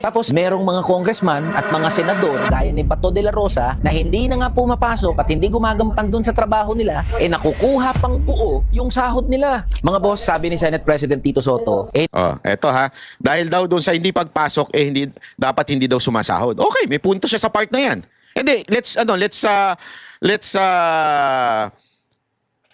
Tapos merong mga congressman at mga senador gaya ni Bato de la Rosa na hindi na nga pumapasok at hindi gumagampan dun sa trabaho nila, nakukuha pang buo yung sahod nila. Mga boss, sabi ni Senate President Tito Soto, Eto ha. Dahil daw doon sa hindi pagpasok, hindi daw sumasahod. Okay, may punto siya sa part na yan. Hindi, let's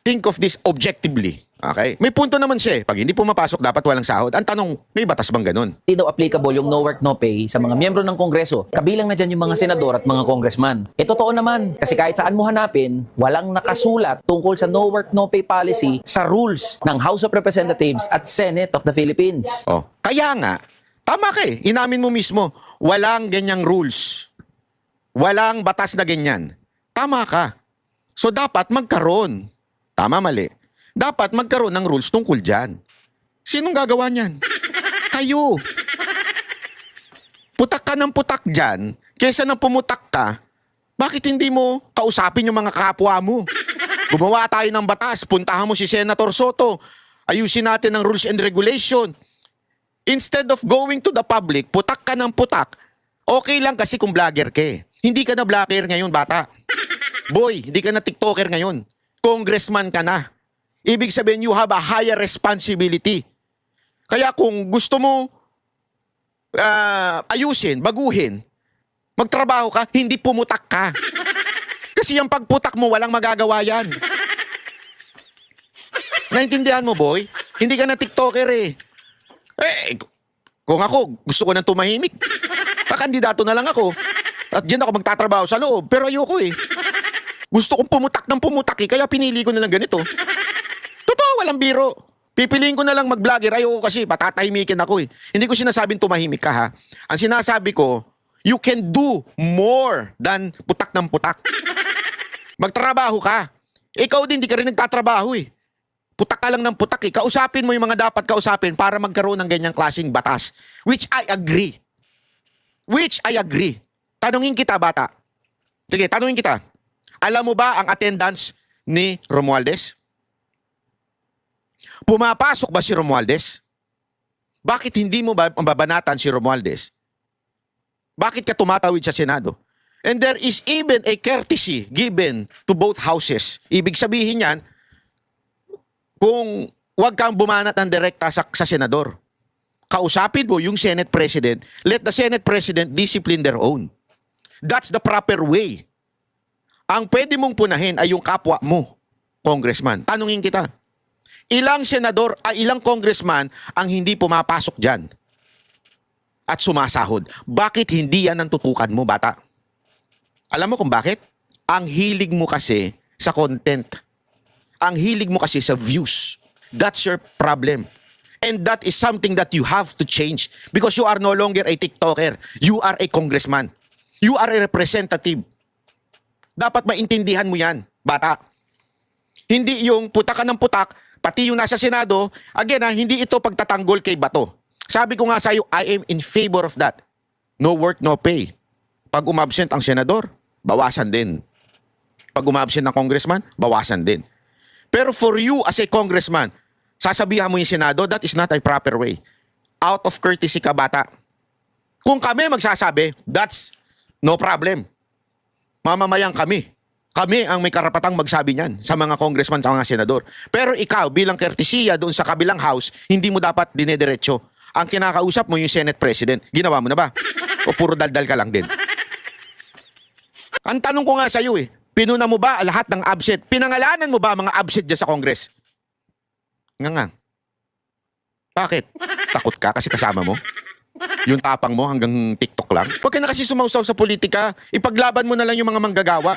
think of this objectively. Okay? May punto naman siya eh. Pag hindi pumapasok, dapat walang sahod. Ang tanong, may batas bang ganun? hindi daw applicable yung no work no pay sa mga miyembro ng Kongreso. Kabilang na dyan yung mga senador at mga congressman. Totoo naman, kasi kahit saan mo hanapin, walang nakasulat tungkol sa no work no pay policy sa rules ng House of Representatives at Senate of the Philippines. Kaya nga, tama ka eh. Inamin mo mismo, walang ganyang rules. Walang batas na ganyan. Tama ka. So dapat magkaroon. Tama, mali. Dapat magkaroon ng rules tungkol dyan. Sinong gagawa niyan? Kayo. Putak ka ng putak dyan, kesa na pumutak ka, bakit hindi mo kausapin yung mga kapwa mo? Gumawa tayo ng batas, puntahan mo si Senator Soto, ayusin natin ang rules and regulation. Instead of going to the public, putak ka ng putak, okay lang kasi kung vlogger ka eh. Hindi ka na vlogger ngayon, bata. Boy, hindi ka na TikToker ngayon. Congressman ka na. Ibig sabihin, you have a higher responsibility. Kaya kung gusto mo ayusin, baguhin, magtrabaho ka, hindi pumutak ka. Kasi yung pagputak mo, walang magagawa yan. Naintindihan mo, boy? Hindi ka na TikToker eh. Kung ako, gusto ko nang tumahimik. Kakandidato na lang ako. At dyan ako magtatrabaho sa loob. Pero ayoko eh. Gusto kong pumutak ng pumutak eh. Kaya pinili ko na lang ganito. Totoo, walang biro. Pipiliin ko na lang mag-vlogger. Ayoko kasi, patatahimikin ako eh. Hindi ko sinasabing tumahimik ka ha. Ang sinasabi ko, you can do more than putak ng putak. Magtrabaho ka. Ikaw din, di ka rin nagtatrabaho eh. Putak ka lang ng putak eh. Kausapin mo yung mga dapat kausapin para magkaroon ng ganyang klaseng batas. Which I agree. Tanungin kita, bata. Sige, tanungin kita. Alam mo ba ang attendance ni Romualdez? Pumapasok ba si Romualdez? Bakit hindi mo ba mababanatan si Romualdez? Bakit ka tumatawid sa Senado? And there is even a courtesy given to both houses. Ibig sabihin yan, kung wag kang bumanat ng direkta sa Senador, kausapin mo yung Senate President, let the Senate President discipline their own. That's the proper way. Ang pwede mong punahin ay yung kapwa mo, congressman. Tanungin kita, ilang senador, ilang congressman ang hindi pumapasok dyan at sumasahod? Bakit hindi yan ang tutukan mo, bata? Alam mo kung bakit? Ang hilig mo kasi sa content. Ang hilig mo kasi sa views. That's your problem. And that is something that you have to change because you are no longer a TikToker. You are a congressman. You are a representative. Dapat maintindihan mo yan, bata. Hindi yung putak ka ng putak, pati yung nasa Senado, again hindi ito pagtatanggol kay Bato. Sabi ko nga sa iyo, I am in favor of that. No work, no pay. Pag umabsent ang senador, bawasan din. Pag umabsent ang congressman, bawasan din. Pero for you as a congressman, sasabihan mo yung Senado, that is not a proper way. Out of courtesy ka, bata. Kung kami magsasabi, that's no problem. Mamamayang kami. Kami ang may karapatang magsabi niyan sa mga congressman at mga senador. Pero ikaw, bilang courtesy doon sa kabilang house, hindi mo dapat dinediretso. Ang kinakausap mo yung Senate President. Ginawa mo na ba? O puro daldal ka lang din? Ang tanong ko nga sa iyo pinuna mo ba lahat ng absent? Pinangalanan mo ba mga absent dyan sa Congress? Nga. Bakit? Takot ka kasi kasama mo? Yung tapang mo hanggang TikTok lang? Huwag ka na kasi sumausaw sa politika. Ipaglaban mo na lang yung mga manggagawa.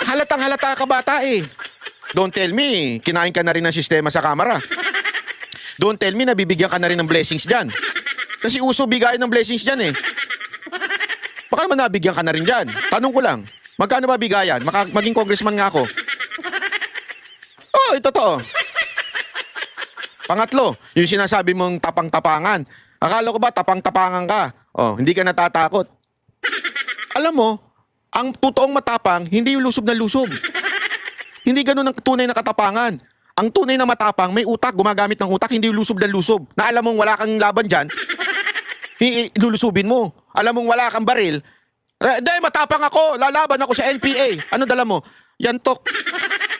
Halatang halata ka, bata eh. Don't tell me, kinain ka na rin ng sistema sa kamera. Don't tell me, nabibigyan ka na rin ng blessings dyan. Kasi uso bigayan ng blessings dyan eh. Baka naman nabigyan ka na rin dyan. Tanong ko lang, magkano ba bigayan? Maging congressman nga ako. Oh, ito to. Pangatlo, yung sinasabi mong tapang-tapangan. Akala ko ba tapang-tapangan ka? Oh, hindi ka natatakot. Alam mo, ang totoong matapang, hindi yung lusob na lusob. Hindi ganun ang tunay na katapangan. Ang tunay na matapang, may utak, gumagamit ng utak, hindi yung lusob na lusob. Na alam mong wala kang laban dyan, lulusubin mo. Alam mong wala kang baril. Dahil matapang ako, lalaban ako sa NPA. Ano dala mo? Yan tok.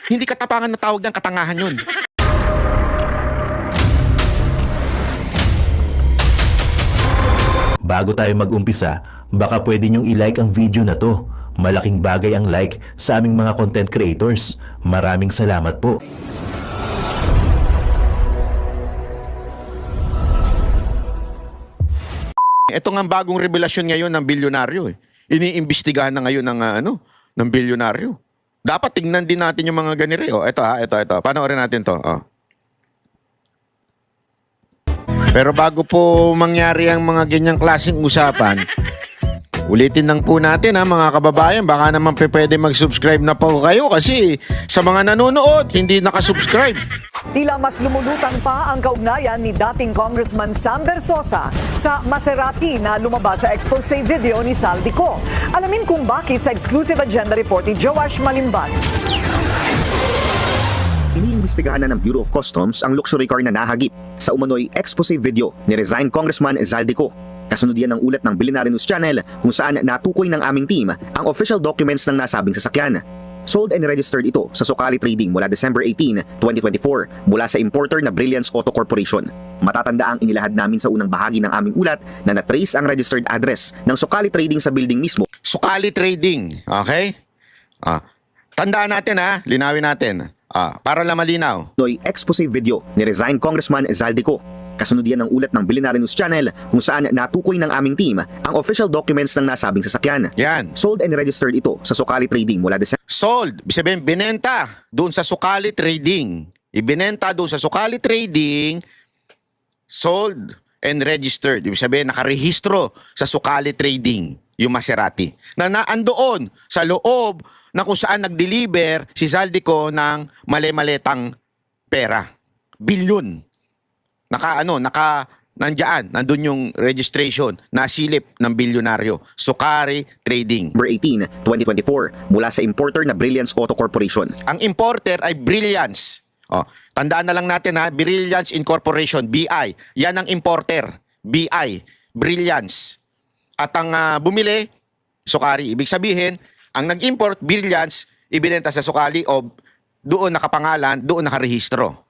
Hindi katapangan na tawag ng katangahan yun. Bago tayo mag-umpisa, baka pwede nyong i-like ang video na to. Malaking bagay ang like sa aming mga content creators. Maraming salamat po. Ito nga ang bagong revelasyon ngayon ng bilyonaryo. Iniimbestigahan na ngayon ng bilyonaryo. Dapat tingnan din natin yung mga ganire. Ito. Panoorin natin to. Pero bago po mangyari ang mga ganyang klaseng usapan, ulitin lang po natin mga kababayan, baka naman pwede mag-subscribe na po kayo kasi sa mga nanonood, hindi nakasubscribe. Tila mas lumulutang pa ang kaugnayan ni dating Congressman Sam Versosa sa Maserati na lumabas sa expose video ni Saldico. Alamin kung bakit sa exclusive agenda report ni Joash Malimban. Iniimbestigahan na ng Bureau of Customs ang luxury car na nahagip sa umano'y expose video ni resigned Congressman Zaldico. Kasunod yan ng ulat ng Billionaire News Channel kung saan natukoy ng aming team ang official documents ng nasabing sasakyan. Sold and registered ito sa Sukali Trading mula December 18, 2024 mula sa importer na Brilliance Auto Corporation. Matatanda ang inilahad namin sa unang bahagi ng aming ulat na na-trace ang registered address ng Sukali Trading sa building mismo. Sukali Trading, okay? Tandaan natin linawin natin. Para lang malinaw. Noy expose video ni resigned Congressman Zaldico. Kasunod yan ng ulat ng Billionaire News Channel kung saan natukoy ng aming team ang official documents ng nasabing sasakyan. Yan. Sold and registered ito sa Sukali Trading mula December Sold. Ibig sabihin, binenta doon sa Sukali Trading. Ibinenta doon sa Sukali Trading, sold and registered. Ibig sabihin, nakarehistro sa Sukali Trading yung Maserati. Na naandoon sa loob na kung saan nag-deliver si Zaldico ng mali-maletang pera. Bilyon. Nandun yung registration na silip ng bilyonaryo. Sukari Trading. 18, 2024 mula sa importer na Brilliance Auto Corporation. Ang importer ay Brilliance. Tandaan na lang natin Brilliance Incorporation, BI. Yan ang importer, BI, Brilliance. At ang bumili, Sukari. Ibig sabihin, ang nag-import, Brilliance, ibinenta sa Sukali o doon nakapangalan, doon nakarehistro.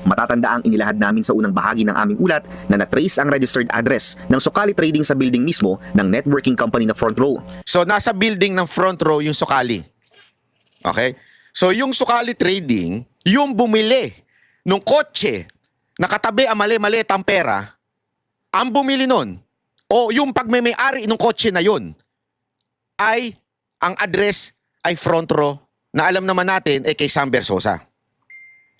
Matatanda ang inilahad namin sa unang bahagi ng aming ulat na na-trace ang registered address ng Sukali Trading sa building mismo ng networking company na Front Row. So, nasa building ng Front Row yung Sukali. Okay? So, yung Sukali Trading, yung bumili nung kotse, nakatabi ang mali-maletang pera, ang bumili nun, o yung pagmemay-ari ng kotse na yun, ay ang address ay Front Row na alam naman natin ay kay Sam Versosa.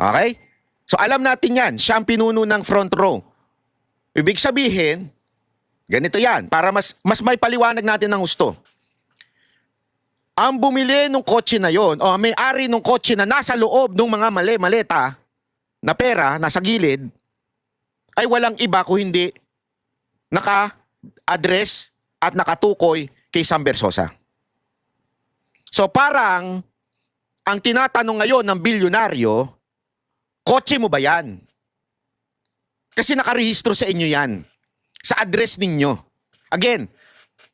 Okay? So alam natin yan, siya ang pinuno ng Front Row. Ibig sabihin, ganito yan, para mas may paliwanag natin ng gusto. Ang bumili ng kotse na yon o may-ari ng kotse na nasa loob ng mga maleta na pera, nasa gilid, ay walang iba kung hindi naka-address at nakatukoy kay Sam Versosa. So parang ang tinatanong ngayon ng bilyonaryo, kotse mo ba yan? Kasi nakarehistro sa inyo yan. Sa address ninyo. Again,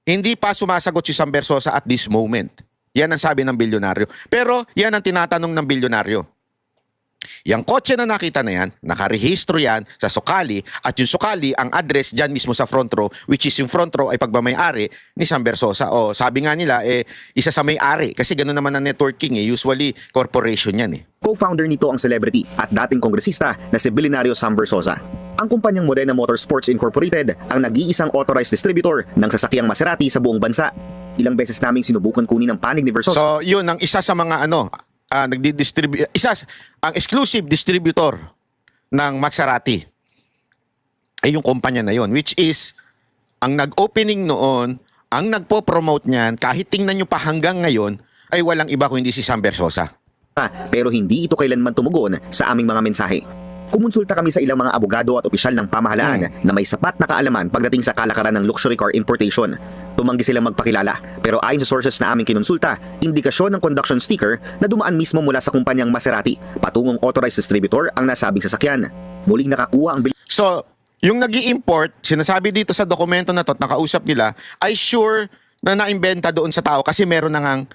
hindi pa sumasagot si Sam Versosa at this moment. Yan ang sabi ng bilyonaryo. Pero yan ang tinatanong ng bilyonaryo. Yang kotse na nakita na yan, nakarehistro yan sa Sukali at yung Sukali, ang address dyan mismo sa Front Row, which is yung Front Row ay pagmamay-ari ni Sam Versosa. O sabi nga nila, isa sa may-ari. Kasi gano'n naman ang networking usually corporation yan Co-founder nito ang celebrity at dating kongresista na si Billionario Sam Versosa. Ang kumpanyang Modena Motorsports Incorporated ang nag-iisang authorized distributor ng sasakyang Maserati sa buong bansa. Ilang beses naming sinubukan kunin ang panig ni Versosa. So yun ang isa sa mga ang exclusive distributor ng Maserati ay yung kumpanya na yon, which is ang nag-opening noon, ang nagpo-promote niyan, kahit tingnan nyo pa hanggang ngayon, ay walang iba kung hindi si Sam Versosa. Pero hindi ito kailanman tumugon sa aming mga mensahe. Kumonsulta kami sa ilang mga abogado at opisyal ng pamahalaan na may sapat na kaalaman pagdating sa kalakaran ng luxury car importation. Tumanggi silang magpakilala, pero ayon sa sources na aming kinonsulta, indikasyon ng conduction sticker na dumaan mismo mula sa kumpanyang Maserati patungong authorized distributor ang nasabing sasakyan. Muling nakakuha ang So, yung nag-i-import, sinasabi dito sa dokumento na to at nakausap nila, ay sure na naimbenta doon sa tao kasi meron na ngang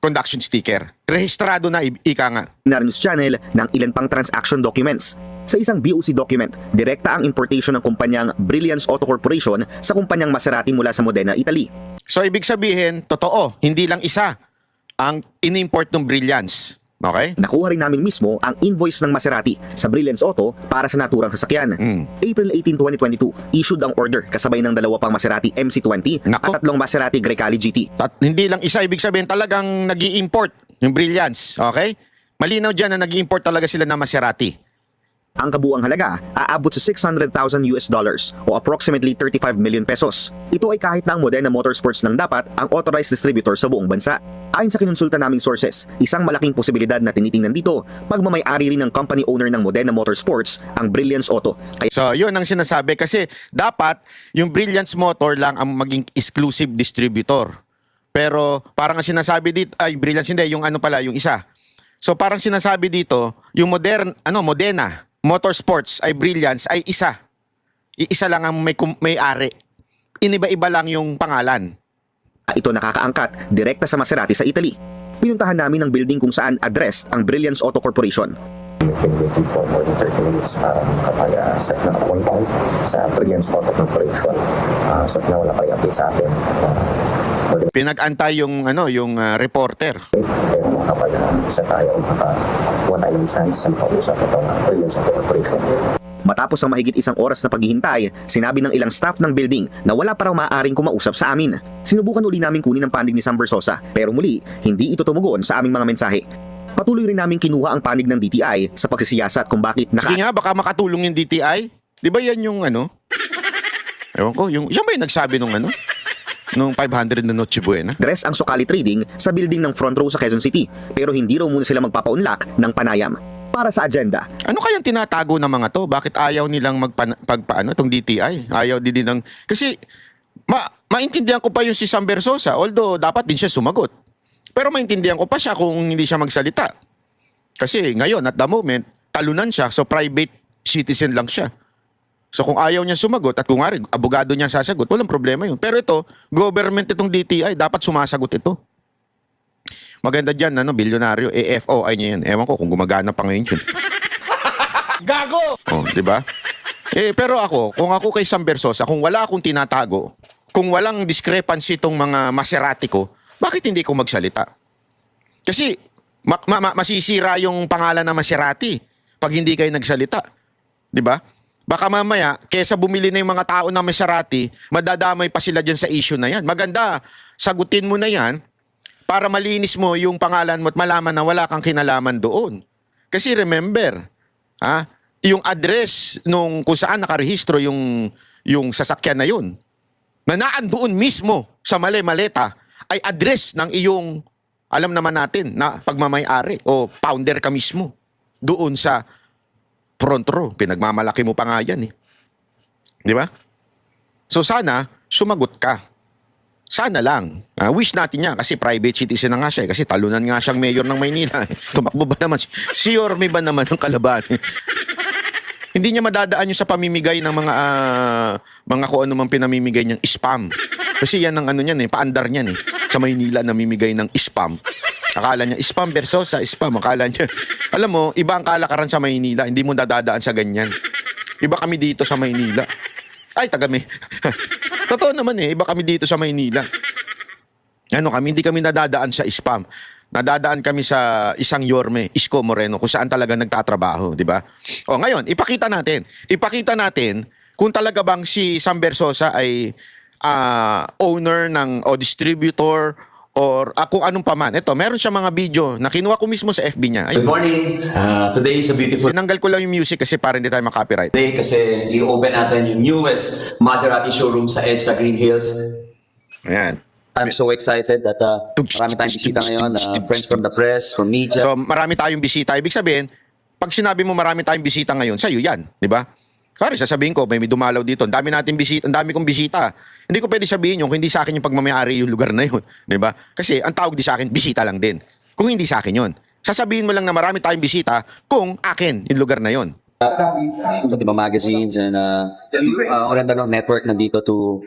conduction sticker. Rehistrado na, ika nga. News Channel ng ilan pang transaction documents. Sa isang BOC document, direkta ang importation ng kumpanyang Brilliance Auto Corporation sa kumpanyang Maserati mula sa Modena, Italy. So ibig sabihin, totoo, hindi lang isa ang in-import ng Brilliance. Okay? Nakuha rin namin mismo ang invoice ng Maserati sa Brilliance Auto para sa naturang sasakyan. April 18, 2022, issued ang order kasabay ng 2 pang Maserati MC20 Nako. at 3 Maserati Grecali GT. At hindi lang isa, ibig sabihin talagang nag-i-import yung Brilliance. Okay? Malinaw dyan na nag-i-import talaga sila ng Maserati. Ang kabuang halaga aabot sa $600,000 o approximately 35 million pesos. Ito ay kahit na ang Modena Motorsports nang dapat ang authorized distributor sa buong bansa. Ayon sa kinonsulta naming sources, isang malaking posibilidad na tinitingnan dito, pagmamay-ari rin ng company owner ng Modena Motorsports, ang Brilliance Auto. Kaya So, yun ang sinasabi kasi dapat yung Brilliance Motor lang ang maging exclusive distributor. Pero parang ang sinasabi dito, ay Brilliance hindi, yung ano pala, yung isa. So parang sinasabi dito, yung Modena Motorsports ay Brilliance ay isa. Iisa lang ang may-ari. Iniba-iba lang yung pangalan. ito nakakaangkat direkta sa Maserati sa Italy. Pinuntahan namin ang building kung saan addressed ang Brilliance Auto Corporation. Been waiting for more than 30 minutes kapag set ng appointment sa Brilliance Auto Corporation. So na wala kayo update sa atin. Pinag-antay yung reporter. Kapag set tayo makakuha tayo ng chance sa makausap itong Brilliance Auto Corporation. Matapos ang mahigit 1 oras na paghihintay, sinabi ng ilang staff ng building na wala pa raw maaaring kumausap sa amin. Sinubukan uli namin kunin ang panig ni Sam Versosa, pero muli, hindi ito tumugon sa aming mga mensahe. Patuloy rin namin kinuha ang panig ng DTI sa pagsisiyasat kung bakit Sige nga, baka makatulong yung DTI. Di ba yan yung Ewan ko, yan ba yung nagsabi nung nung 500 na Noche Buena? naka-address ang Sokali Trading sa building ng front row sa Quezon City, pero hindi raw muna sila magpapaunlak ng panayam. Para sa agenda, Ano kayang tinatago ng mga to? Bakit ayaw nilang itong DTI? Ayaw din ng... Kasi, maintindihan ko pa yung si Sam Versosa, although dapat din siya sumagot. Pero maintindihan ko pa siya kung hindi siya magsalita. Kasi ngayon, at the moment, talunan siya, so private citizen lang siya. So kung ayaw niya sumagot, at kung nga rin, abogado niya sasagot, walang problema yun. Pero ito, government itong DTI, dapat sumasagot ito. Maganda dyan, bilyonaryo, FOI niya yan. Ewan ko kung gumagana pa ngayon yun. Gago! Oh, di ba? Pero kung ako kay Sam Versosa, kung wala akong tinatago, kung walang discrepancy itong mga Maserati ko, bakit hindi ko magsalita? Kasi masisira yung pangalan ng Maserati pag hindi kayo nagsalita. Di ba? Baka mamaya, kesa bumili na yung mga tao ng Maserati, madadamay pa sila dyan sa issue na yan. Maganda, sagutin mo na yan para malinis mo yung pangalan mo at malaman na wala kang kinalaman doon. Kasi remember, yung address nung kung saan nakarehistro yung sasakyan na yun, na naandoon mismo sa maleta ay address ng iyong, alam naman natin, na pagmamay-ari o founder ka mismo doon sa front row. Pinagmamalaki mo pa nga yan . Di ba? So sana, sumagot ka. Sana lang. Wish natin yan kasi private citizen na nga siya. Kasi talunan nga siyang mayor ng Maynila. Tumakbo ba naman? Si Yorme ba naman ang kalaban? Hindi niya madadaan yung sa pamimigay ng mga kung ano man pinamimigay niyang spam. Kasi yan ang paandar niyan . Sa Maynila namimigay ng spam. Akala niya, spam Versosa, spam. Akala niya, alam mo, iba ang kalakaran sa Maynila. Hindi mo dadadaan sa ganyan. Iba kami dito sa Maynila. Ay, Totoo naman iba kami dito sa Maynila. Hindi kami nadadaan sa spam. Nadadaan kami sa isang Yorme, Isko Moreno, kung saan talaga nagtatrabaho, di ba? O ngayon, ipakita natin kung talaga bang si Sam Versosa ay owner o distributor or kung anong paman. Ito, meron siya mga video na kinuha ko mismo sa FB niya. Good morning. Today is a beautiful Tinanggal ko lang yung music kasi para hindi tayo makopyright. day kasi i-open natin yung newest Maserati showroom sa EDSA Green Hills. Ayan. I'm so excited that marami tayong bisita ngayon. Friends from the press, from media. So, marami tayong bisita. Ibig sabihin, pag sinabi mo marami tayong bisita ngayon, sa'yo yan. Di ba? Kaya sasabihin ko, may dumalaw dito. Ang dami kong bisita. Hindi ko pwede sabihin yung hindi sa akin yung pagmamayari yung lugar na yun. Di ba? Kasi ang tawag di sa akin, bisita lang din. Kung hindi sa akin yun. Sasabihin mo lang na marami tayong bisita kung akin yung lugar na yun. Di ba, magazines and Orlando Network nandito to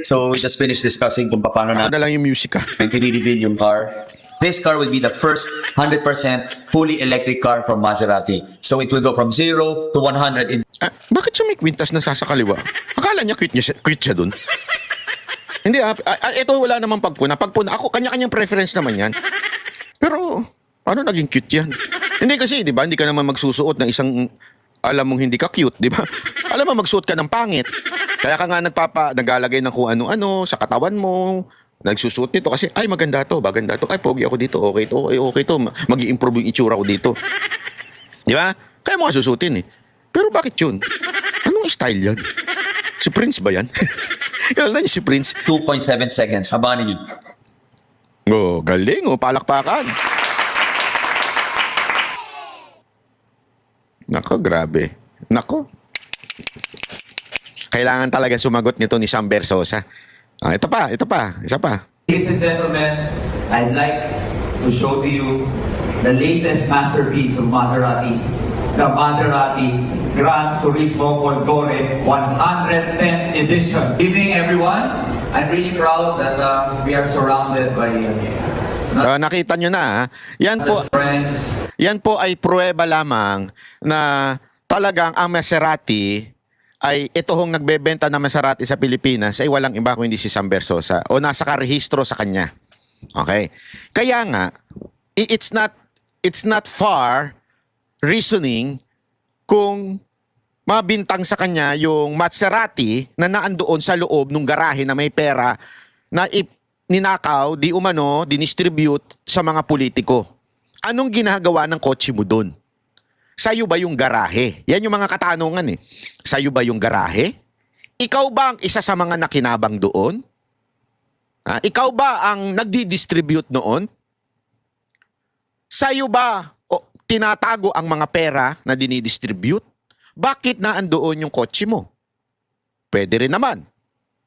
So we just finished discussing kung paano Ano na na lang yung music ah. i-reveal yung car. This car will be the first 100% fully electric car from Maserati. So it will go from 0 to 100 in Bakit siya may kwintas na sa kaliwa? Akala niya quit siya dun. Hindi ito wala namang pagpuna. Ako, kanya-kanyang preference naman yan. Pero, paano naging cute yan? Hindi kasi, di ba, hindi ka naman magsusuot ng isang, alam mong hindi ka cute, di ba? Alam mo, magsuot ka ng pangit. Kaya ka nga naglalagay ng kung ano-ano sa katawan mo, nagsusuot nito kasi, ay maganda to, ay pogi ako dito, okay to, mag-i-improve yung itsura ko dito. Di ba? Kaya mo nga susutin eh. Pero bakit yun? Anong style yan? Si Prince ba yan? Yan lang si Prince. 2.7 seconds. Abangan niyo. Oh, galing oh, palakpakan. Nako, grabe. Nako. Kailangan talaga sumagot nito ni Sam Versosa. Ito pa, isa pa. Ladies and gentlemen, I'd like to show to you the latest masterpiece of Maserati, the Maserati Gran Turismo Folgore 110 edition. Good evening, everyone. I'm really proud that we are surrounded by So nakita nyo na, yan po, friends. yan po ay pruweba lamang na talagang ang Maserati ay ito hong nagbebenta ng Maserati sa Pilipinas ay walang iba kundi si Sam Versosa o nasa karehistro sa kanya. Okay? Kaya nga, it's not far reasoning kung mabintang sa kanya yung Maserati na naandoon sa loob ng garahe na may pera na ninakaw, di umano, dinistribute sa mga politiko. Anong ginagawa ng kotse mo doon? Sa'yo ba yung garahe? Yan yung mga katanungan eh. Sa'yo ba yung garahe? Ikaw ba ang isa sa mga nakinabang doon? Ikaw ba ang nagdi-distribute noon? Sa'yo ba tinatago ang mga pera na dinidistribute? Bakit naandoon yung kotse mo? Pwede rin naman.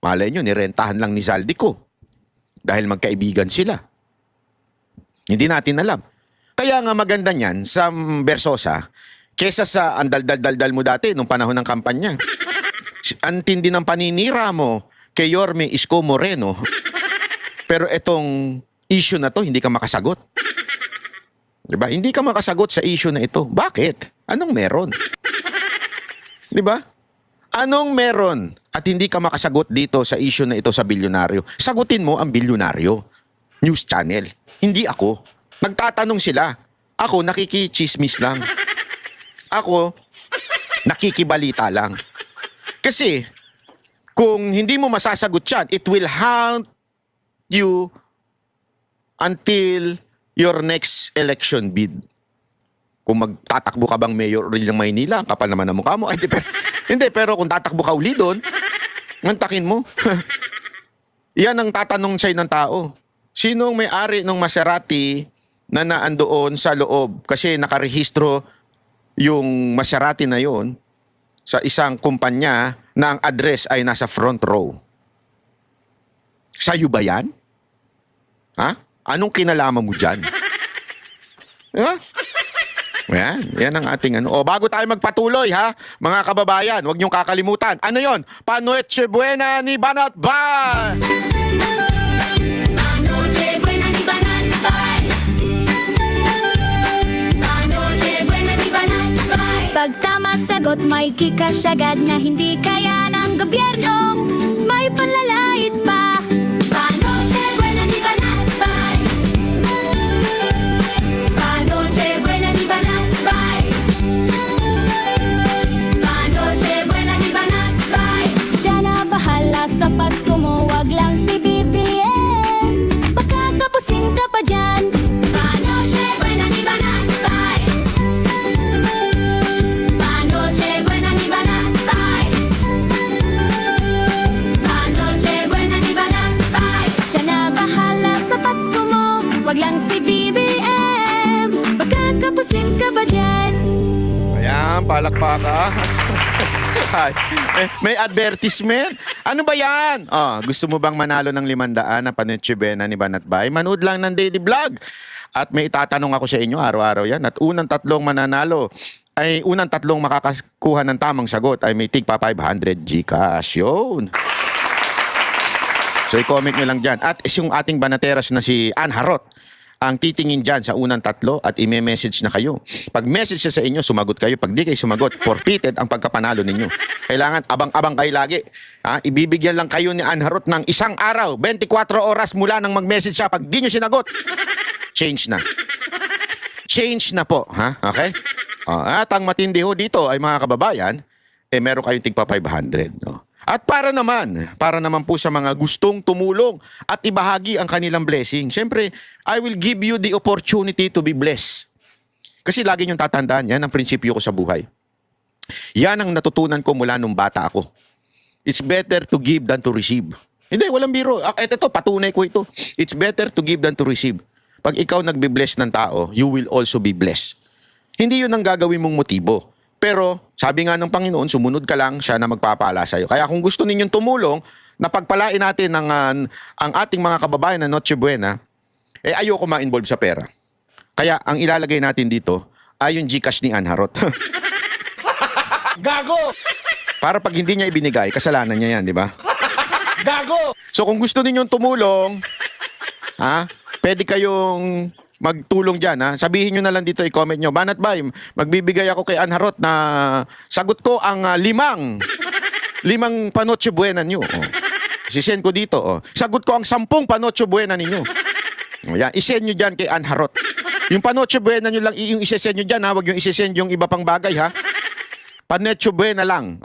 Malay nyo, nirentahan lang ni Zaldico. Dahil magkaibigan sila. Hindi natin alam. Kaya nga maganda niyan sa Versosa, kesa sa ang dal-dal-dal mo dati nung panahon ng kampanya. Ang tindi ng paninira mo kay Yorme Isko Moreno. Pero itong issue na to, hindi ka makasagot. Diba? Hindi ka makasagot sa issue na ito. Bakit? Anong meron? Diba? Anong meron at hindi ka makasagot dito sa issue na ito sa bilyonaryo? Sagutin mo ang bilyonaryo. News channel. Hindi ako. Nagtatanong sila. Ako nakikichismis lang. Ako nakikibalita lang. Kasi kung hindi mo masasagot yan, it will haunt you until your next election bid. Kung magtatakbo ka bang mayor ulit ng Maynila, ang kapal naman ang mukha mo. Ay, hindi, pero kung tatakbo ka uli doon, ngantakin mo. Yan ang tatanong sa'yo ng tao. Sinong may-ari ng Maserati na naandoon sa loob? Kasi nakarehistro yung Maserati na yon sa isang kumpanya na ang address ay nasa front row. Sa'yo ba yan? Ha? Anong kinalaman mo dyan? Ha? Yan ang ating ano. O, bago tayo magpatuloy ha, mga kababayan, huwag niyong kakalimutan. Ano yon? Panoche Buena ni Banat Bay! Panoche Buena ni Banat Bay! Panoche Buena ni Banat Bay! Pag tama sagot, may kikas agad na hindi kaya ng gobyerno. May panlalait pa. Panoche Buena ni Banat Bay! Panoche Buena ni Banat Bay! Panoche Buena ni Banat Bay! Siya na bahala sa Pasko mo, wag lang si BBM. Baka kapusin ka pa dyan. Panoche Buena ni Banat Bay! Panoche Buena ni Banat Bay! Panoche Buena ni Banat Bay! Siya na bahala sa Pasko mo, wag lang si BBM. Baka kapusin ka pa dyan. Ayan, palakpakan. May advertisement. Ano ba yan? Gusto mo bang manalo ng 500 na panetsibena ni Banat Bay? Manood lang ng daily vlog. At may itatanong ako sa inyo araw-araw yan. At unang 3 mananalo ay unang 3 makakakuha ng tamang sagot ay may tigpa 500 Gcash. Yun. So i-comment nyo lang dyan. At yung ating banateras na si Ann Harot ang titingin dyan sa unang 3 at i-message na kayo. Pag message siya sa inyo, sumagot kayo. Pag di kayo sumagot, forfeited ang pagkapanalo ninyo. Kailangan abang-abang kayo lagi. Ibibigyan lang kayo ni Ann Harot ng 1 araw, 24 oras mula nang mag-message siya. Pag di nyo sinagot, change na. Change na po. Okay? At ang matindi ho dito ay mga kababayan, meron kayong tigpa 500. At para naman po sa mga gustong tumulong at ibahagi ang kanilang blessing. Siyempre, I will give you the opportunity to be blessed. Kasi lagi niyong tatandaan, yan ang prinsipyo ko sa buhay. Yan ang natutunan ko mula nung bata ako. It's better to give than to receive. Hindi, walang biro. Ito, patunay ko ito. It's better to give than to receive. Pag ikaw nagbe-bless ng tao, you will also be blessed. Hindi yun ang gagawin mong motibo. Pero, sabi nga ng Panginoon, sumunod ka lang, siya na magpapala sa'yo. Kaya kung gusto ninyong tumulong, na pagpalain natin ang ating mga kababayan na Noche Buena, ayoko ma-involve sa pera. Kaya, ang ilalagay natin dito, ay yung Gcash ni Ann Harot. Gago! Para pag hindi niya ibinigay, kasalanan niya yan, di ba? Gago! So, kung gusto ninyong tumulong, pwede kayong magtulong dyan. Sabihin nyo na lang dito, i-comment nyo. Banat Bay, magbibigay ako kay Ann Harot na sagot ko ang 5 Panoche Buena nyo. Sisend ko dito. Sagot ko ang 10 Panoche Buena ninyo. Yan, isend nyo dyan kay Ann Harot. Yung Panoche Buena nyo lang, yung isesend nyo dyan, huwag yung isesend yung iba pang bagay, Panoche Buena lang.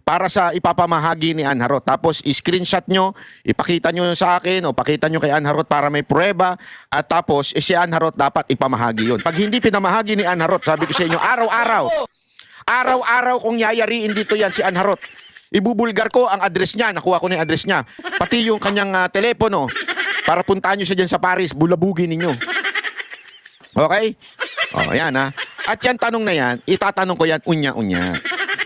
Para sa ipapamahagi ni Ann Harot. Tapos, i-screenshot nyo, ipakita nyo sa akin, o pakita nyo kay Ann Harot para may prueba. At tapos, si Ann Harot dapat ipamahagi yun. Pag hindi pinamahagi ni Ann Harot, sabi ko sa inyo, araw-araw kung yayariin dito yan si Ann Harot. Ibubulgar ko ang address niya, nakuha ko na yung address niya. Pati yung kanyang telepono, para puntahan nyo siya dyan sa Paris, bulabugin ninyo. Okay? Yan At yan tanong na yan, itatanong ko yan, unya-unya.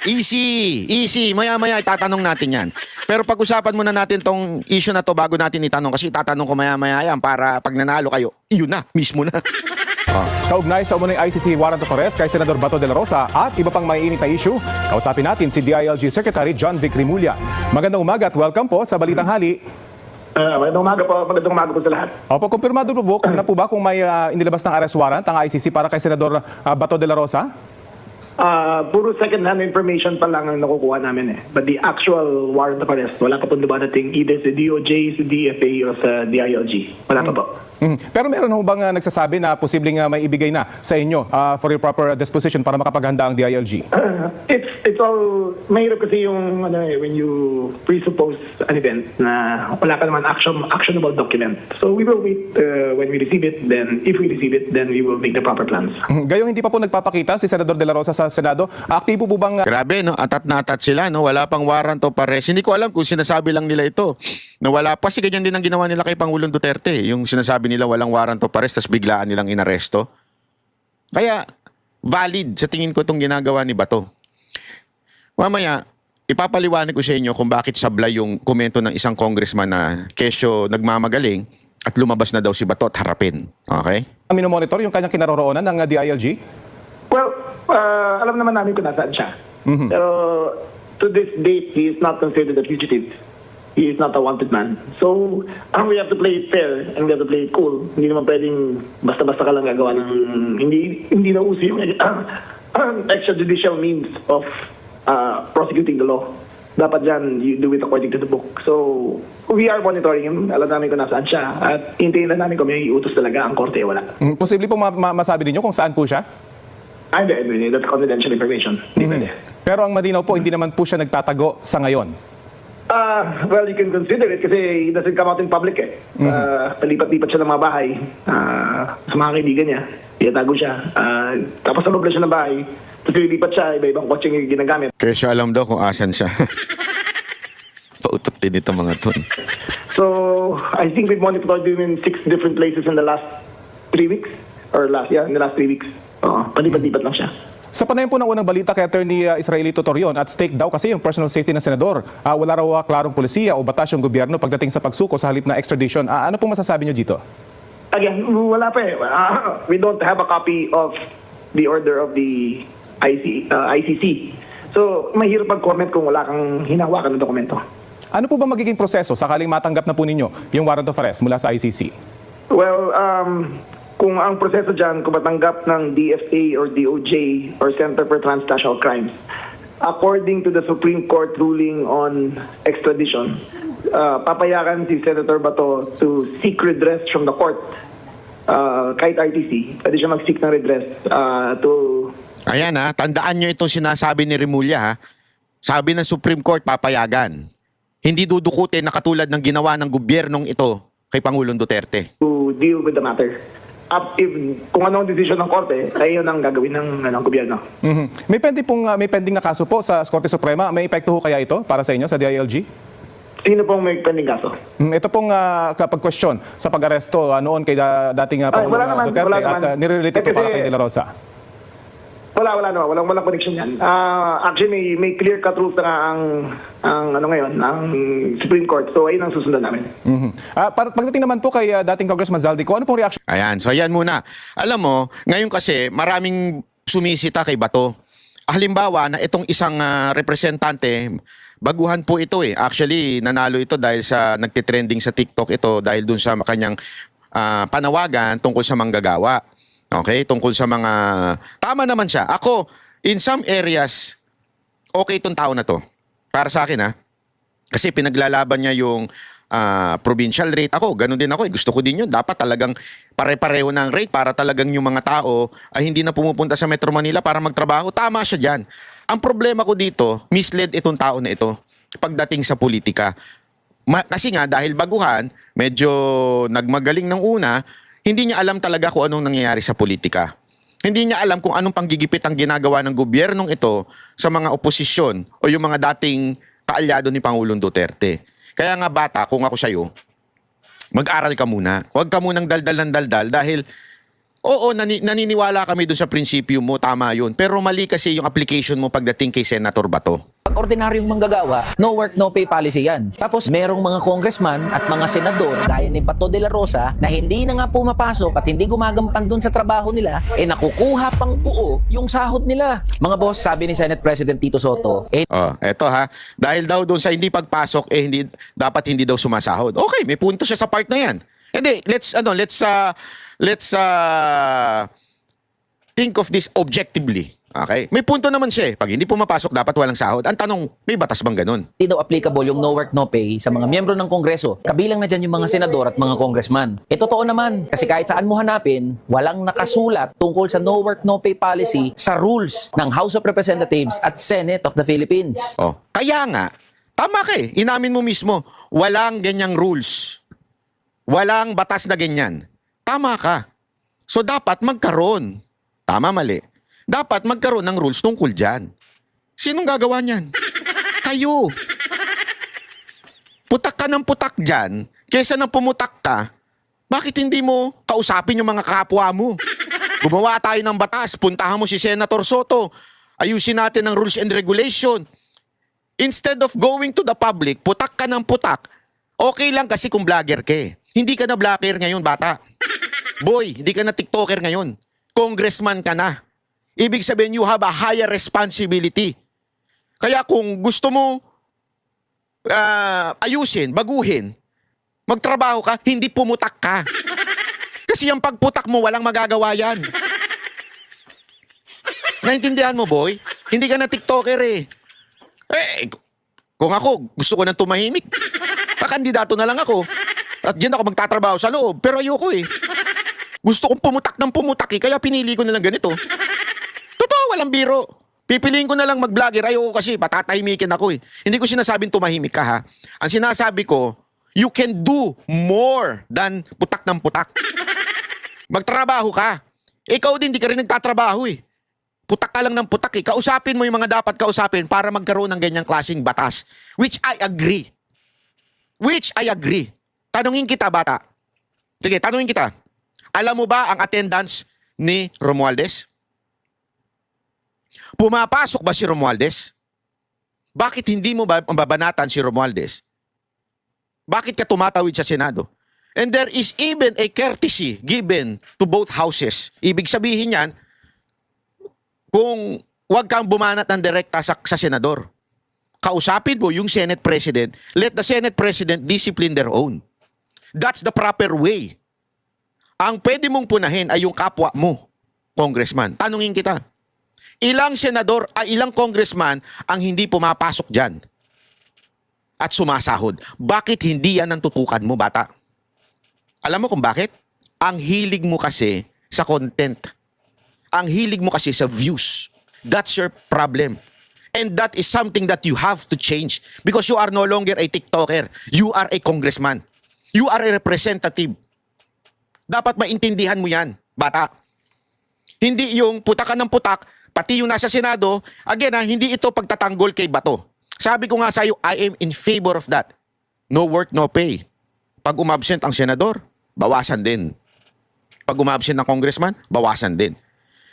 Easy. Maya-maya itatanong natin yan. Pero pag-usapan muna natin tong issue na to bago natin itanong. Kasi itatanong ko maya-maya yan para pag nanalo kayo, iyon na, mismo na. Kaugnay sa umunong ICC warrant of arrest kay Senador Bato de la Rosa at iba pang maiinit na issue, kausapin natin si DILG Secretary John Vic Rimulya. Magandang umaga at welcome po sa Balitang Hali. Magandang umaga po sa lahat. Opo, kumpirmado po ba kung may inilabas ng arrest warrant ang ICC para kay Senador Bato de la Rosa? Puro second-hand information pa lang ang nakukuha namin But the actual warrant of arrest, wala pa po dumadating either sa DOJ, sa DFA, o sa DILG. Wala pa po. Pero meron ho bang nagsasabi na posibleng may ibigay na sa inyo for your proper disposition para makapaghanda ang DILG? It's all, mahirap kasi yung when you presuppose an event na wala pa naman actionable document. So we will wait when we receive it, then if we receive it, then we will make the proper plans. Gayong hindi pa po nagpapakita si Senador de la Rosa sa Senado, aktibo po bang... Grabe, atat na atat sila, wala pang warrant of arrest. Hindi ko alam kung sinasabi lang nila ito. Na wala pa, kasi ganyan din ang ginawa nila kay Pangulong Duterte. Yung sinasabi nila walang warrant of arrest, tas biglaan nilang inaresto. Kaya, valid sa tingin ko itong ginagawa ni Bato. Mamaya, ipapaliwanag ko sa inyo kung bakit sablay yung komento ng isang congressman na kesyo nagmamagaling at lumabas na daw si Bato at harapin. Okay? Minomonitor yung kanyang kinaroroonan ng DILG? Well, alam naman namin kung nasaan siya. Pero to this date, he is not considered a fugitive. He is not a wanted man. So, we have to play it fair and we have to play it cool. Hindi naman pwedeng basta-basta ka lang gagawa ng hindi na uso yung extrajudicial means of prosecuting the law. Dapat dyan, you do it according to the book. So, we are monitoring him. Alam namin kung nasaan siya. At hintayin lang namin kung may utos talaga ang korte, wala. Posible po masabi ninyo kung saan po siya? Hindi. That's confidential information. Hindi pwede. Pero ang malinaw po, hindi naman po siya nagtatago sa ngayon. Well, you can consider it kasi he doesn't come out in public palipat-lipat siya ng mga bahay sa mga kaibigan niya. Iyatago siya. Tapos sa loob lang siya ng bahay. Tapos lilipat siya, iba-ibang kotse yung ginagamit. Kaya siya alam daw kung asan siya. Pautot din ito mga to. So, I think we've monitored him in 6 different places in the last 3 weeks. In the last 3 weeks. Palipat-lipat lang siya. Sa panayam po ng unang balita kay Attorney Israelito Torion, at stake daw kasi yung personal safety ng senador. Wala raw klarong polisiya o batas yung gobyerno pagdating sa pagsuko sa halip na extradition. Ano pong masasabi niyo dito? Again, wala pa eh. We don't have a copy of the order of the ICC. So, mahirap mag-comment kung wala kang hinahawakan ng dokumento. Ano po ba magiging proseso sakaling matanggap na po ninyo yung warrant of arrest mula sa ICC? Well, kung ang proseso dyan, kung matanggap ng DFA or DOJ or Center for Transnational Crimes, according to the Supreme Court ruling on extradition, papayagan si Senator Bato to seek redress from the court. Kahit RTC, pwede siya mag-seek ng redress to... Ayan ha, tandaan nyo itong sinasabi ni Remulla ha. Sabi ng Supreme Court, papayagan. Hindi dudukutin na katulad ng ginawa ng gobyernong ito kay Pangulong Duterte. To deal with the matter. Kung anong desisyon ng korte, ay yun ang gagawin ng gobyerno. May pending na kaso po sa Korte Suprema. May epekto ho kaya ito para sa inyo sa DILG? Sino pong may pending kaso? Ito pong kapag-question sa pag-aresto noon kay dating Pangulong Duterte at nire-relate ito para kay De La Rosa. Wala naman. Walang connection yan. Actually, may clear-cut rules na ang Supreme Court. So, ayun ang susundan namin. Pagdating naman po kay dating Congressman Zaldico, ano pong reaction? Ayan, so ayan muna. Alam mo, ngayon kasi maraming sumisita kay Bato. Halimbawa na itong isang representante, baguhan po ito eh. Actually, nanalo ito dahil sa nagtitrending sa TikTok ito dahil dun sa kanyang panawagan tungkol sa manggagawa. Okay, tungkol sa mga... Tama naman siya. Ako, in some areas, okay itong tao na to. Para sa akin ha. Kasi pinaglalaban niya yung provincial rate. Ako, ganun din ako. Gusto ko din yun. Dapat talagang pare-pareho ng rate para talagang yung mga tao ay hindi na pumupunta sa Metro Manila para magtrabaho. Tama siya dyan. Ang problema ko dito, misled itong tao na ito pagdating sa politika. Kasi nga, dahil baguhan, medyo nagmagaling ng una, hindi niya alam talaga kung anong nangyayari sa politika. Hindi niya alam kung anong panggigipit ang ginagawa ng gobyernong ito sa mga oposisyon o yung mga dating kaalyado ni Pangulong Duterte. Kaya nga bata, kung ako sa'yo, mag-aral ka muna. Huwag ka munang daldal ng daldal dahil oo, naniniwala kami doon sa prinsipyo mo, tama yun. Pero mali kasi yung application mo pagdating kay Senator Bato. Pag ordinaryong manggagawa, no work, no pay policy yan. Tapos merong mga congressman at mga senador gaya ni Bato de la Rosa na hindi na nga pumapasok at hindi gumagampan dun sa trabaho nila, nakukuha pang buo yung sahod nila. Mga boss, sabi ni Senate President Tito Soto, eto ha, dahil daw doon sa hindi pagpasok, dapat hindi daw sumasahod. Okay, may punto siya sa part na yan. Hindi, let's think of this objectively. Okay? May punto naman siya eh. Pag hindi pumapasok, dapat walang sahod. Ang tanong, may batas bang ganun? Hindi daw applicable yung no work, no pay sa mga miyembro ng Kongreso. Kabilang na dyan yung mga senador at mga congressman. Totoo naman, kasi kahit saan mo hanapin, walang nakasulat tungkol sa no work, no pay policy sa rules ng House of Representatives at Senate of the Philippines. Kaya nga, tama ka eh. Inamin mo mismo, walang ganyang rules. Walang batas na ganyan. Tama ka. So dapat magkaroon. Tama, mali. Dapat magkaroon ng rules tungkol dyan. Sinong gagawa niyan? Kayo. Putak ka ng putak dyan, kesa nang pumutak ka, bakit hindi mo kausapin yung mga kapwa mo? Gumawa tayo ng batas, puntahan mo si Senator Soto, ayusin natin ang rules and regulation. Instead of going to the public, putak ka ng putak, okay lang kasi kung vlogger ka eh. Hindi ka na vlogger ngayon, bata. Boy, hindi ka na TikToker ngayon. Congressman ka na. Ibig sabihin, you have a higher responsibility. Kaya kung gusto mo ayusin, baguhin, magtrabaho ka, hindi pumutak ka. Kasi yung pagputak mo, walang magagawa yan. Naintindihan mo, boy? Hindi ka na TikToker eh. Kung ako, gusto ko nang tumahimik. Kakandidato na lang ako. At dyan ako magtatrabaho sa loob. Pero ayoko eh. Gusto kong pumutak ng pumutak eh. Kaya pinili ko na lang ganito. Totoo, walang biro. Pipiliin ko na lang mag-vlogger. Ayoko kasi, patatahimikin ako eh. Hindi ko sinasabing tumahimik ka ha. Ang sinasabi ko, you can do more than putak ng putak. Magtrabaho ka. Ikaw din, di ka rin nagtatrabaho eh. Putak ka lang ng putak eh. Kausapin mo yung mga dapat kausapin para magkaroon ng ganyang klaseng batas. Which I agree. Tanungin kita, bata. Sige, tanungin kita. Alam mo ba ang attendance ni Romualdez? Pumapasok ba si Romualdez? Bakit hindi mo ba mababanatan si Romualdez? Bakit ka tumatawid sa Senado? And there is even a courtesy given to both houses. Ibig sabihin yan, kung wag kang bumanat ng direkta sa senador, kausapin mo yung Senate President, let the Senate President discipline their own. That's the proper way. Ang pwede mong punahin ay yung kapwa mo, congressman. Tanungin kita, ilang senador, ilang congressman ang hindi pumapasok dyan at sumasahod? Bakit hindi yan ang tutukan mo, bata? Alam mo kung bakit? Ang hilig mo kasi sa content. Ang hilig mo kasi sa views. That's your problem. And that is something that you have to change because you are no longer a TikToker. You are a congressman. You are a representative. Dapat maintindihan mo yan, bata. Hindi yung putak ka ng putak, pati yung nasa Senado, again hindi ito pagtatanggol kay Bato. Sabi ko nga sa'yo, I am in favor of that. No work, no pay. Pag umabsent ang senador, bawasan din. Pag umabsent ang congressman, bawasan din.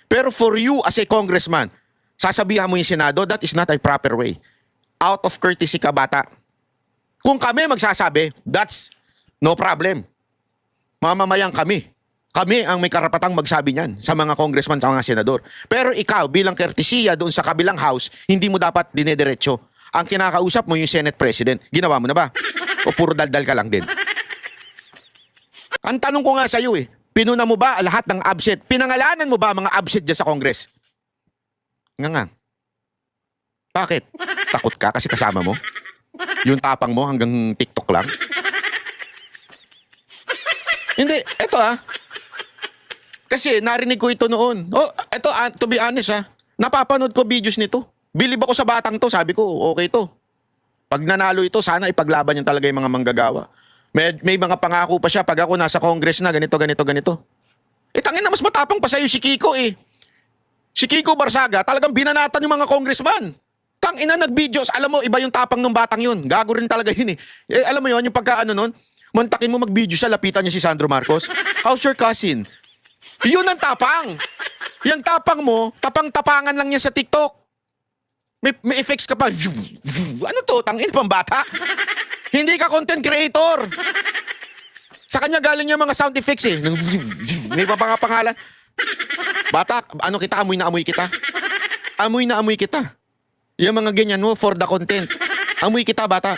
Pero for you as a congressman, sasabihan mo yung Senado, that is not a proper way. Out of courtesy ka, bata. Kung kami magsasabi, that's no problem. Mamamayang kami. Kami ang may karapatang magsabi niyan sa mga congressman, sa mga senador. Pero ikaw, bilang courtesya doon sa kabilang house, hindi mo dapat dinediretso. Ang kinakausap mo yung Senate President. Ginawa mo na ba? O puro daldal ka lang din? Ang tanong ko nga sa'yo pinuna mo ba lahat ng absent? Pinangalanan mo ba mga absent dyan sa Congress? Nga. Bakit? Takot ka kasi kasama mo? Yung tapang mo hanggang TikTok lang? Hindi, eto kasi narinig ko ito noon. Eto, to be honest napapanood ko videos nito. Bilib ako sa batang to, sabi ko, okay to. Pag nanalo ito, sana ipaglaban niya talaga yung mga manggagawa. May mga pangako pa siya pag ako nasa Congress na, ganito. Tangin na mas matapang pa sa'yo si Kiko Si Kiko Barsaga, talagang binanatan yung mga congressman. Tangina nag-videos, alam mo, iba yung tapang ng batang yun. Gago rin talaga yun alam mo yun, yung pagkaano nun, mantakin mo mag-video siya, lapitan niya si Sandro Marcos. How's your cousin? Yun ang tapang. Yung tapang mo, tapang-tapangan lang niya sa TikTok. May effects ka pa. Ano to? Tangin pang bata? Hindi ka content creator. Sa kanya galing yung mga sound effects May pangalan. Bata, ano kita? Amoy na amoy kita. Amoy na amoy kita. Yung mga ganyan mo for the content. Amoy kita, bata.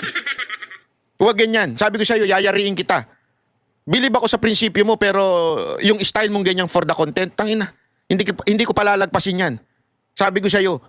Huwag ganyan. Sabi ko sa'yo, yayariin kita. Bilib ako sa prinsipyo mo, pero yung style mong ganyan for the content, tangina. Hindi ko palalagpasin yan. Sabi ko sa'yo,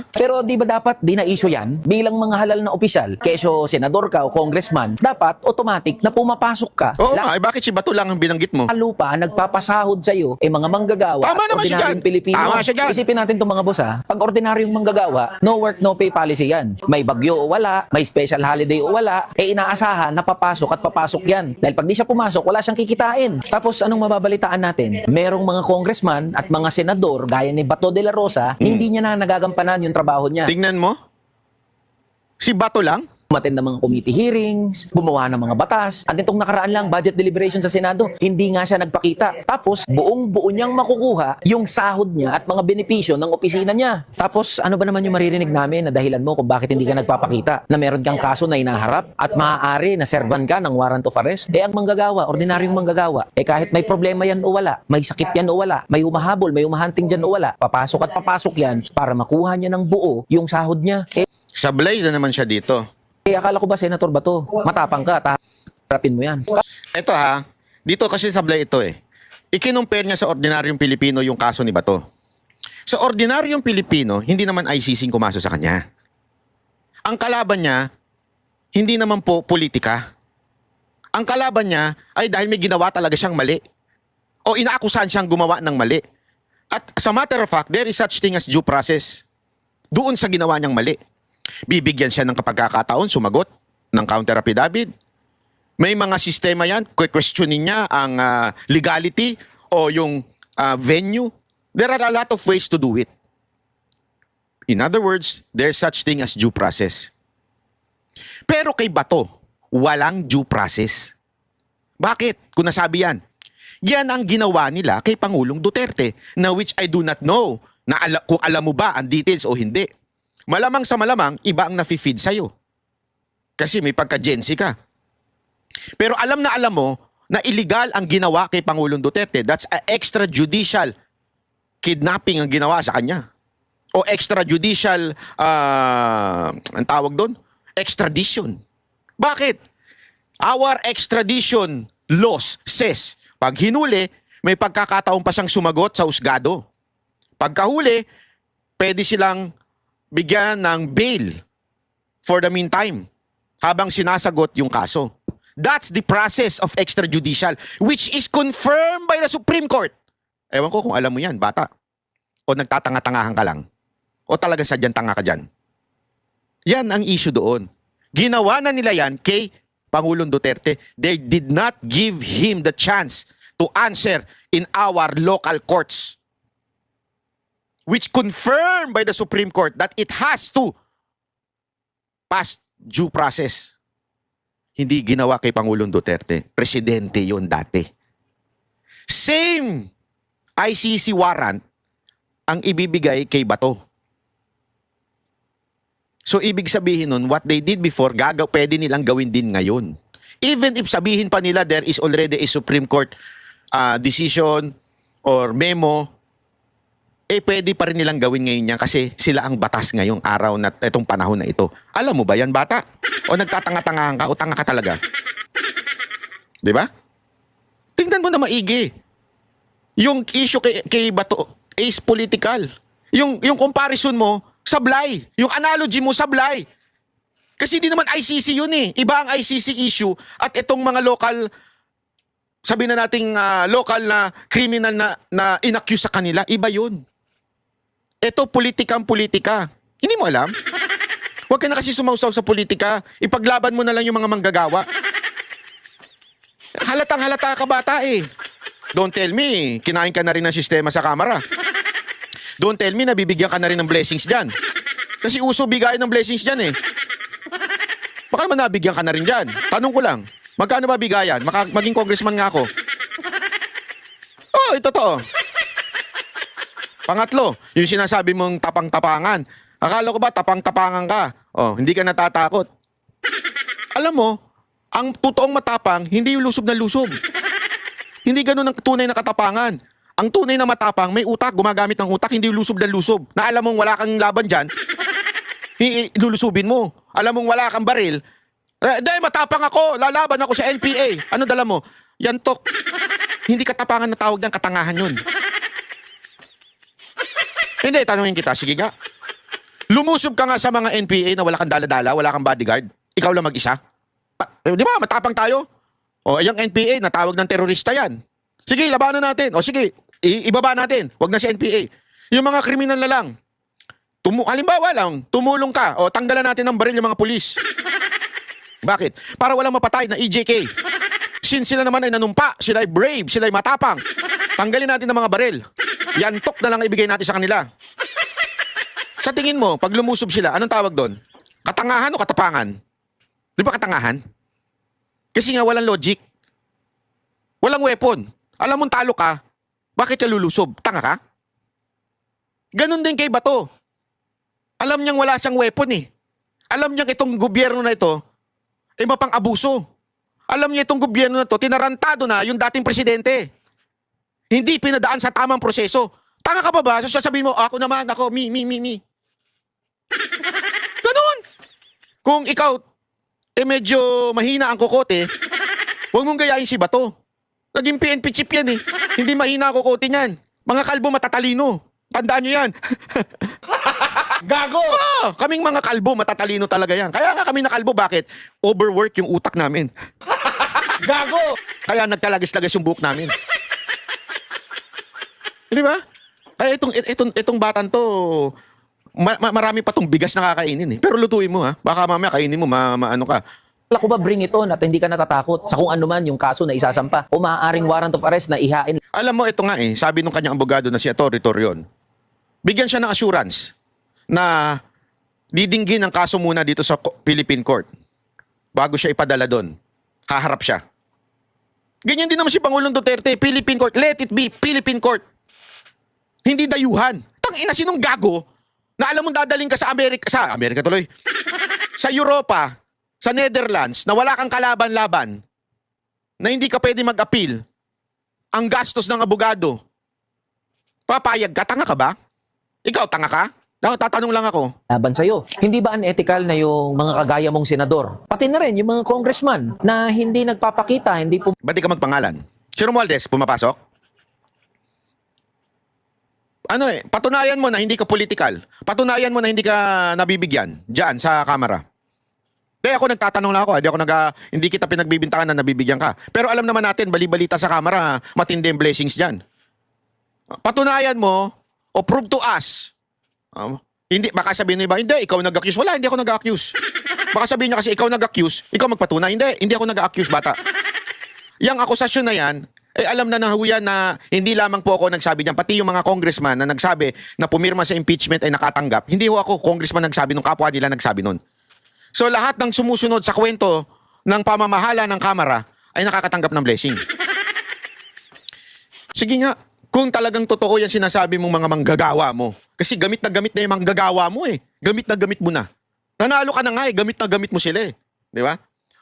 Pero di ba dapat di na-issue yan bilang mga halal na opisyal? Keso senador ka o congressman, dapat automatic na pumapasok ka. Oo bakit si Bato lang ang binanggit mo? Lalo pa, nagpapasahod sa'yo, mga manggagawa Tama at naman siya ordinaryong dyan. Pilipino. Tama siya dyan. Isipin natin itong mga boss pag ordinaryong manggagawa, no work, no pay policy yan. May bagyo o wala, may special holiday o wala, inaasahan na papasok at papasok yan. Dahil pag di siya pumasok, wala siyang kikitain. Tapos anong mababalitaan natin? Merong mga congressman at mga senador, gaya ni Bato de la Rosa, hindi niya na nagagampanan yung trabaho niya. Tingnan mo. Si Bato lang? Umattend ng mga committee hearings, gumawa ng mga batas. At itong nakaraan lang, budget deliberation sa Senado, hindi nga siya nagpakita. Tapos, buong-buo niyang makukuha yung sahod niya at mga benepisyo ng opisina niya. Tapos, ano ba naman yung maririnig namin na dahilan mo kung bakit hindi ka nagpapakita? Na meron kang kaso na inaharap at maaari na servan ka ng warrant of arrest? Ang manggagawa, ordinaryong manggagawa, kahit may problema yan o wala, may sakit yan o wala, may humahabol, may humahanting dyan o wala, papasok at papasok yan para makuha niya ng buo yung sahod niya. Sablay na naman siya dito. Akala ko ba, Senator Bato, matapang ka, harapin mo yan. Ito dito kasi sablay ito Ikinumpare niya sa ordinaryong Pilipino yung kaso ni Bato. Sa ordinaryong Pilipino, hindi naman ICC kumaso sa kanya. Ang kalaban niya, hindi naman po politika. Ang kalaban niya ay dahil may ginawa talaga siyang mali. O inaakusahan siyang gumawa ng mali. At as a matter of fact, there is such thing as due process. Doon sa ginawa niyang mali. Bibigyan siya ng kapagkakataon, sumagot ng counter affidavit. May mga sistema yan, questionin niya ang legality o yung venue. There are a lot of ways to do it. In other words, there's such thing as due process. Pero kay Bato, walang due process. Bakit? Kung nasabi yan. Yan ang ginawa nila kay Pangulong Duterte, na which I do not know kung alam mo ba ang details o hindi. Malamang sa malamang, iba ang nafi-feed sa'yo. Kasi may pagka-Gen Z ka. Pero alam na alam mo na illegal ang ginawa kay Pangulong Duterte. That's a extrajudicial kidnapping ang ginawa sa kanya. O extrajudicial, ang tawag doon? Extradition. Bakit? Our extradition laws says, pag hinuli, may pagkakataon pa siyang sumagot sa husgado. Pagkahuli, pwede silang bigyan ng bail for the meantime habang sinasagot yung kaso. That's the process of extrajudicial which is confirmed by the Supreme Court. Ewan ko kung alam mo yan, bata. O nagtatanga-tangahan ka lang. O talagang sadyang tanga ka dyan. Yan ang issue doon. Ginawa na nila yan kay Pangulong Duterte. They did not give him the chance to answer in our local courts, which confirmed by the Supreme Court that it has to pass due process. Hindi ginawa kay Pangulong Duterte. Presidente yon dati. Same ICC warrant ang ibibigay kay Bato. So ibig sabihin nun, what they did before, pwede nilang gawin din ngayon. Even if sabihin pa nila there is already a Supreme Court decision or memo, pwede pa rin nilang gawin ngayon yan kasi sila ang batas ngayong araw na itong panahon na ito. Alam mo ba yan, bata? O nagtatanga-tangahan ka o tanga ka talaga? Di ba? Tingnan mo na maigi. Yung issue kay Bato is political. Yung comparison mo, sablay. Yung analogy mo, sablay. Kasi di naman ICC yun eh. Iba ang ICC issue at itong mga local, sabi na nating local na criminal na inaccuse sa kanila, iba yun. Ito, politikang politika. Hindi mo alam? Huwag ka na kasi sumausaw sa politika. Ipaglaban mo na lang yung mga manggagawa. Halatang halata ka bata eh. Don't tell me, kinain ka na rin ng sistema sa kamera. Don't tell me, nabibigyan ka na rin ng blessings dyan. Kasi uso bigayan ng blessings dyan eh. Baka naman nabigyan ka na rin dyan. Tanong ko lang, magkano ba bigayan? Maging congressman nga ako. Oh, ito to. Pangatlo, yung sinasabi mong tapang-tapangan. Akala ko ba tapang-tapangan ka? Oh, hindi ka natatakot. Alam mo, ang totoong matapang, hindi yung lusob na lusob. Hindi ganun ang tunay na katapangan. Ang tunay na matapang, may utak, gumagamit ng utak, hindi lusob na lusob. Na alam mong wala kang laban dyan, lulusubin mo. Alam mong wala kang baril, dahil matapang ako, lalaban ako sa NPA. Ano dala mo? Yantok. Hindi katapangan na tawag ng katangahan yun. Hindi, tanungin kita, sige nga. Lumusob ka nga sa mga NPA na wala kang dala-dala, wala kang bodyguard, ikaw lang mag-isa. Di ba, matapang tayo? O, yung NPA, natawag ng terorista yan. Sige, labanan natin. O sige, ibaba natin. Wag na si NPA. Yung mga kriminal na lang. Halimbawa lang, tumulong ka. O tanggalan natin ng baril yung mga pulis. Bakit? Para walang mapatay na EJK. Since sila naman ay nanumpa, sila ay brave, sila ay matapang. Tanggalin natin ng mga baril. Yantok na lang ibigay natin sa kanila. Sa tingin mo, pag lumusob sila, anong tawag doon? Katangahan o katapangan? Di ba katangahan? Kasi nga walang logic. Walang weapon. Alam mong talo ka, bakit ka lulusob? Tanga ka? Ganon din kay Bato. Alam niyang wala siyang weapon eh. Alam niyang itong gobyerno na ito, mapang-abuso. Alam niya itong gobyerno na ito, tinarantado na yung dating presidente. Hindi pinadaan sa tamang proseso. Tanga ka pa ba? So sasabihin mo, ako naman, ako, me. Ganon. Kung ikaw, medyo mahina ang kokote, huwag mong gayahin si Bato. Naging PNP chip yan eh. Hindi mahina ako kote niyan. Mga kalbo matatalino. Tandaan nyo yan. Gago! Kaming mga kalbo matatalino talaga yan. Kaya nga kami na kalbo, bakit? Overwork yung utak namin. Gago! Kaya nagkalagis-lagis yung buhok namin. Di ba? Ay, itong batan to, marami pa tong bigas na kakainin eh. Pero lutuin mo ha. Baka mamaya kainin mo, ano ka. Wala ko ba bring it on at hindi ka natatakot sa kung ano man yung kaso na isasampa o maaaring warrant of arrest na ihain? Alam mo, ito nga eh, sabi nung kanyang abogado na si Atty. Torion, bigyan siya ng assurance na didinggin ang kaso muna dito sa Philippine Court bago siya ipadala doon. Haharap siya. Ganyan din naman si Pangulong Duterte, Philippine Court, let it be Philippine Court. Hindi dayuhan. Putang ina, sinong gago na alam mong dadaling ka sa Amerika tuloy, sa Europa, sa Netherlands, na wala kang kalaban-laban, na hindi ka pwede mag-appeal, ang gastos ng abogado, papayag ka? Tanga ka ba? Ikaw, tanga ka? Tatanong lang ako. laban sa'yo. Hindi ba unethical na yung mga kagaya mong senador? Pati na rin yung mga congressman na hindi nagpapakita, hindi Ba't di ka magpangalan? Si Romualdez, pumapasok? Patunayan mo na hindi ka political. Patunayan mo na hindi ka nabibigyan diyan sa kamera. Kaya ako nagtatanong lang ako, hindi kita pinagbibintangan na nabibigyan ka. Pero alam naman natin, bali-balita sa kamera, matindi ang blessings diyan. Patunayan mo o prove to us. Hindi, baka sabihin niyo ba, hindi, ikaw nag-accuse. Wala, hindi ako nag-accuse. Baka sabihin niya kasi ikaw nag-accuse, ikaw magpatunay. Hindi ako nag-accuse, bata. Yang akusasyon na yan, alam na nahuyan na hindi lamang po ako nagsabi niyan, pati yung mga congressman na nagsabi na pumirma sa impeachment ay nakatanggap. Hindi ho ako congressman nagsabi nung kapwa nila nagsabi nun. So lahat ng sumusunod sa kwento ng pamamahala ng Kamara ay nakakatanggap ng blessing. Sige nga, kung talagang totoo yan sinasabi mong mga manggagawa mo, kasi gamit na yung manggagawa mo eh. Gamit na gamit mo na. Nanalo ka na nga eh, gamit na gamit mo sila eh. Di ba?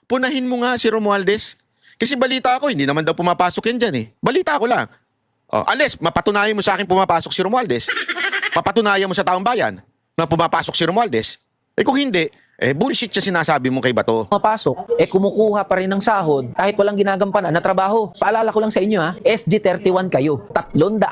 Punahin mo nga si Romualdez. Kasi balita ako, hindi naman daw pumapasok yan dyan eh. Balita ko lang. Unless, mapatunayan mo sa akin pumapasok si Romualdez. Papatunayan mo sa taong bayan na pumapasok si Romualdez. Kung hindi, bullshit siya sinasabi mo kay Bato. pumapasok, kumukuha pa rin ng sahod kahit walang ginagampanan na trabaho. Paalala ko lang sa inyo SG31 kayo. 300,000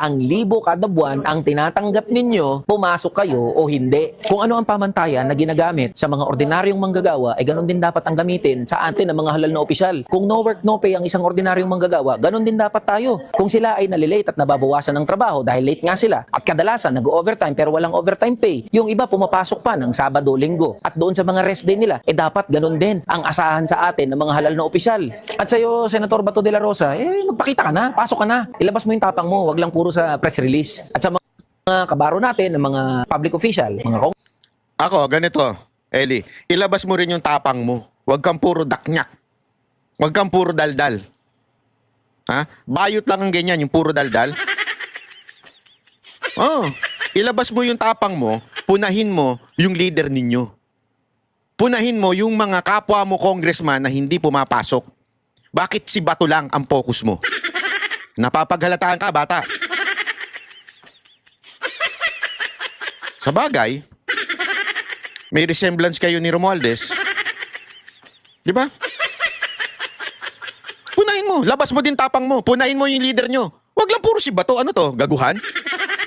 kada buwan ang tinatanggap ninyo, pumasok kayo o hindi. Kung ano ang pamantayan na ginagamit sa mga ordinaryong manggagawa, ganun din dapat ang gamitin sa atin ng mga halal na opisyal. Kung no work, no pay ang isang ordinaryong manggagawa, ganun din dapat tayo. Kung sila ay nalilate at nababawasan ng trabaho dahil late nga sila, at kadalasan nag-overtime pero walang overtime pay, yung iba pumapasok pa ng Sabado, Linggo, at doon sa mga rest day nila, dapat ganun din ang asahan sa atin ng mga halal na opisyal. At sa'yo, Senator Bato de la Rosa, magpakita ka na, pasok ka na, ilabas mo yung tapang mo, wag lang puro sa press release. At sa mga kabaro natin, ng mga public official, mga Ako, ganito, Eli, ilabas mo rin yung tapang mo. Huwag kang puro daknyak. Huwag kang puro daldal. Bayot lang ang ganyan, yung puro daldal. Ilabas mo yung tapang mo, punahin mo yung leader ninyo. Punahin mo yung mga kapwa mo congressman na hindi pumapasok. Bakit si Bato lang ang focus mo? Napapaghalataan ka, bata. Sa bagay, may resemblance kayo ni Romualdez. Di ba? Punahin mo. Labas mo din tapang mo. Punahin mo yung leader nyo. Wag lang puro si Bato. Ano to? Gaguhan?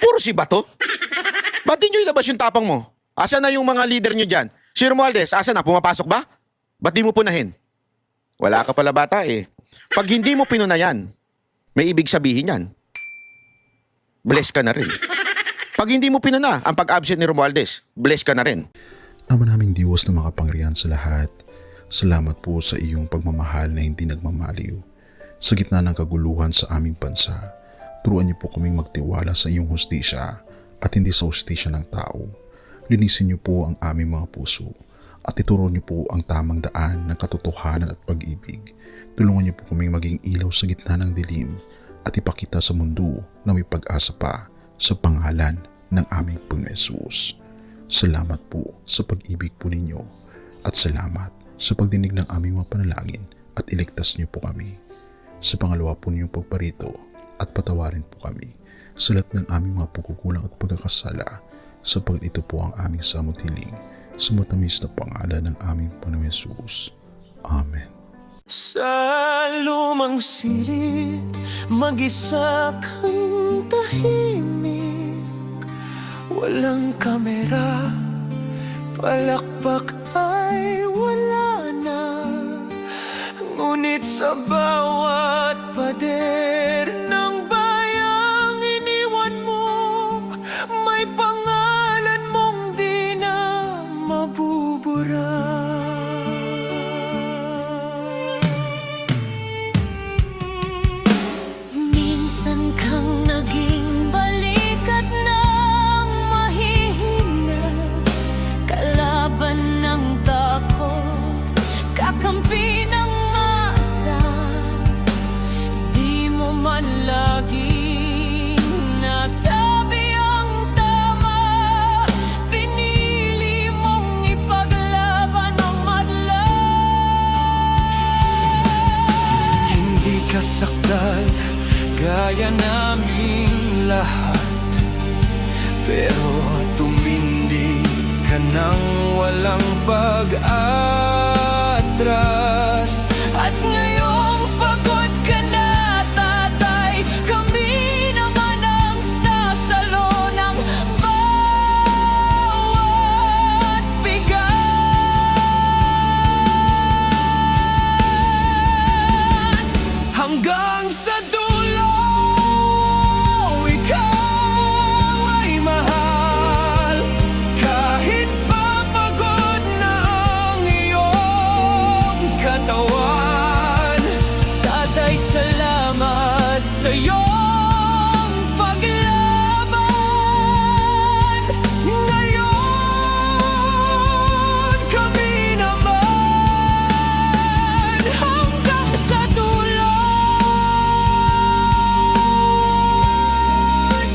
Puro si Bato? Ba't di nyo ilabas yung tapang mo? Asa na yung mga leader nyo dyan? Si Romualdez, asa na? Pumapasok ba? Ba't di mo punahin? Wala ka pala, bata eh. Pag hindi mo pinunayan, may ibig sabihin yan. Bless ka na rin. Pag hindi mo pinuna ang pag-absent ni Romualdez, bless ka na rin. Ama naming Diyos na makapangyarihan sa lahat, salamat po sa iyong pagmamahal na hindi nagmamaliw. Sa gitna ng kaguluhan sa aming bansa, turuan niyo po kaming magtiwala sa iyong hustisya at hindi sa hustisya ng tao. Linisin niyo po ang aming mga puso at ituro niyo po ang tamang daan ng katotohanan at pag-ibig. Tulungan niyo po kaming maging ilaw sa gitna ng dilim at ipakita sa mundo na may pag-asa pa sa pangalan ng aming Panginoon Hesus. Salamat po sa pag-ibig po ninyo at salamat sa pagdinig ng aming mga panalangin at iligtas niyo po kami. Sa pangalawa po ninyong pagparito at patawarin po kami sa lahat ng aming mga pagkukulang at pagkakasala, sapagkat ito po ang aming samot hiling sa matamis na pangalan ng aming Panginoon Hesus. Amen. Sa lumang silid, mag-isa kang tahimik. Walang kamera, palakpak ay wala na. Ngunit sa bawat pader ng bayang iniwan mo, may pangalan mong di na mabubura. Minsan kang naging balikat ng mahihina, kalaban ng takot, kakampi ng asa. kaya naming lahat, pero tumindi ka nang walang pag-atras. At ngayong pagod ka na, tatay, kami naman ang sasalo ng bawat bigat. Hanggang sa dulo, ikaw ay mahal, kahit papagod na ang iyong katawan. Tatay, salamat sa iyong paglaban. Ngayon, kami naman hanggang sa dulo.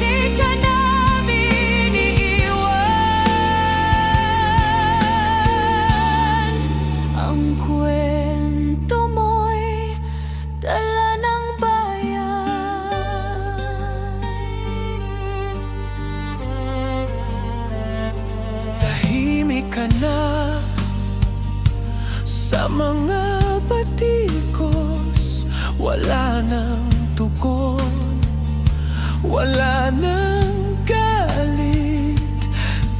Di ka namin iiwan. Ang kwento mo'y dala ng bayan. Tahimik ka na sa mga batikos, wala nang tugon, wala nang galit,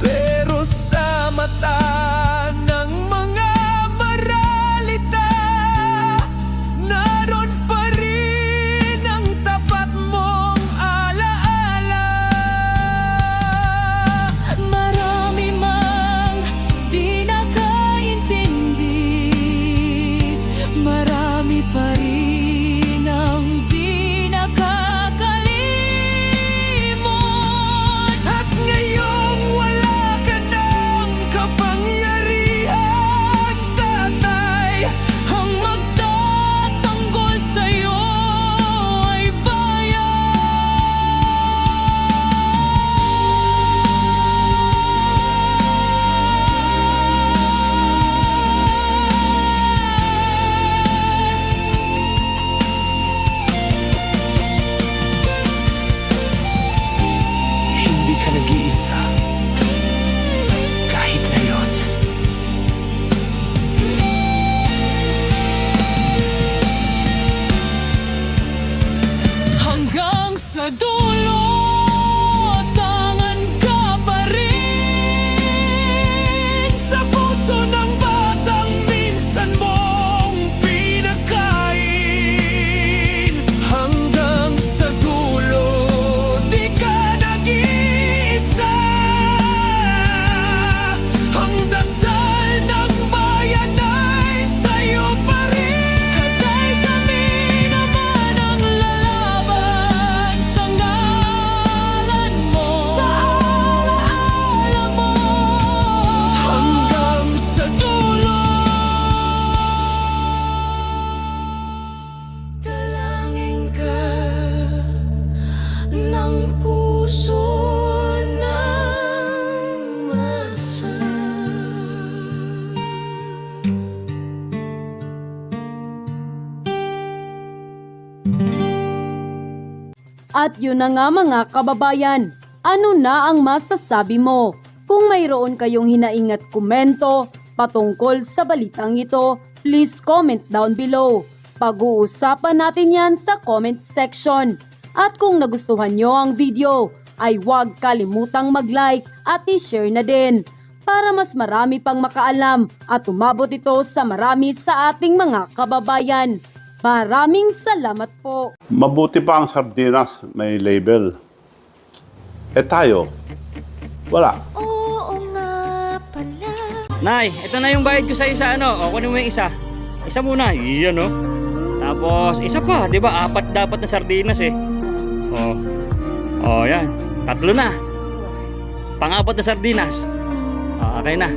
pero sa mata ng mga maralita, naroon pa rin ang tapat mong alaala. Marami mang di nakaintindi, marami pa rin ang di nakakalimot. At ngayong wala ka ng kapangyarihan, tatay, ang magtatanggol sa'yo ay hindi ka nag-iisa kahit ngayon. Hanggang sa dulo, tangan ka pa rin sa puso ng batang minsan mong pinakain. Hanggang sa dulo, di ka nag-iisa. Ang dasal ng bayan ay sa'yo pa rin. Katay, kami naman ang lalaban sa ngalan mo, sa alaala mo. Hanggang sa dulo, dalangin ka ng puso ng masa. At yun na nga mga kababayan, ano na ang masasabi mo? Kung mayroon kayong hinaing at komento patungkol sa balitang ito, please comment down below. Pag-uusapan natin yan sa comment section. At kung nagustuhan nyo ang video, ay huwag kalimutang mag-like at i-share na din para mas marami pang makaalam at umabot ito sa marami sa ating mga kababayan. Maraming salamat po. Mabuti pa ang sardinas, may label. Eh tayo, wala. Oo nga pala. Nay, ito na yung bayad ko sa isa, ano? O, kunin mo yung isa. Isa muna, iyan, no? Tapos, isa pa, di ba? 4 dapat na sardinas, eh. O, yan. 3 na. Pang-4 na sardinas. O, okay na.